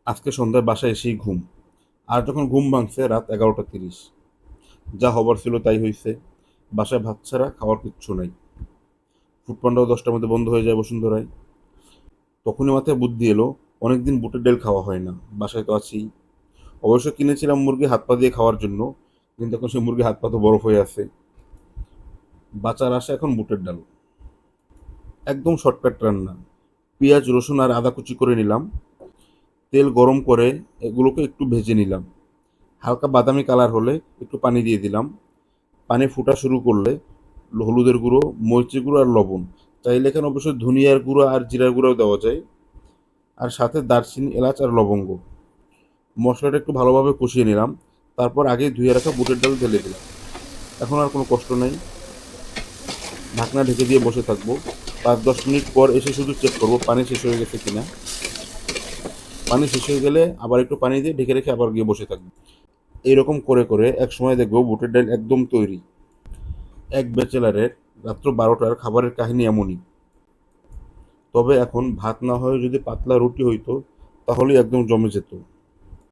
আজকে সন্ধ্যায় বাসায় এসেই ঘুম। আর যখন ঘুম ভাঙছে রাত 11টা 30। যা হবার ছিল তাই হয়েছে। বাসায় ভাত ছাড়া খাওয়ার কিচ্ছু নাই। ফুড পান্ডাও 10টার মধ্যে বন্ধ হয়ে যায় বসুন্ধরায়। তখনই মাথায় বুদ্ধি এলো, অনেকদিন বুটের ডাল খাওয়া হয় না, বাসায় তো আছেই। অবশ্য কিনেছিলাম মুরগি হাত পা দিয়ে খাওয়ার জন্য, কিন্তু এখন সেই মুরগি হাত পা তো বরফ হয়ে আছে। বাঁচার আশা এখন বুটের ডাল। একদম শর্টকাট রান্না। পেঁয়াজ রসুন আর আদা কুচি করে নিলাম, তেল গরম করে এগুলোকে একটু ভেজে নিলাম। হালকা বাদামি কালার হলে একটু পানি দিয়ে দিলাম। পানি ফোটা শুরু করলে হলুদের গুঁড়ো, মরিচের গুঁড়ো আর লবণ, চাইলে এখানে অবশ্যই ধনিয়ার গুঁড়ো আর জিরার গুঁড়োও দেওয়া যায়। আর সাথে দারচিনি, এলাচ আর লবঙ্গ। মশলাটা একটু ভালোভাবে কষিয়ে নিলাম। তারপর আগেই ধুয়ে রাখা বুটের ডাল ঢেলে দিলাম। এখন আর কোনো কষ্ট নেই। ঢাকনা ঢেকে দিয়ে বসে থাকবো। 5-10 মিনিট পর এসে শুধু চেক করবো পানি শেষ হয়ে গেছে কিনা। পানি শেষ হয়ে গেলে আবার একটু পানি দিয়ে ঢেকে রেখে আবার গিয়ে বসে থাকবো। এইরকম করে করে এক সময় দেখবো বুটের ডাল একদম তৈরি। এক ব্যাচেলারের রাত্র 12টার খাবারের কাহিনী এমনই। তবে এখন ভাত না হয়ে যদি পাতলা রুটি হইতো, তাহলে একদম জমে যেত।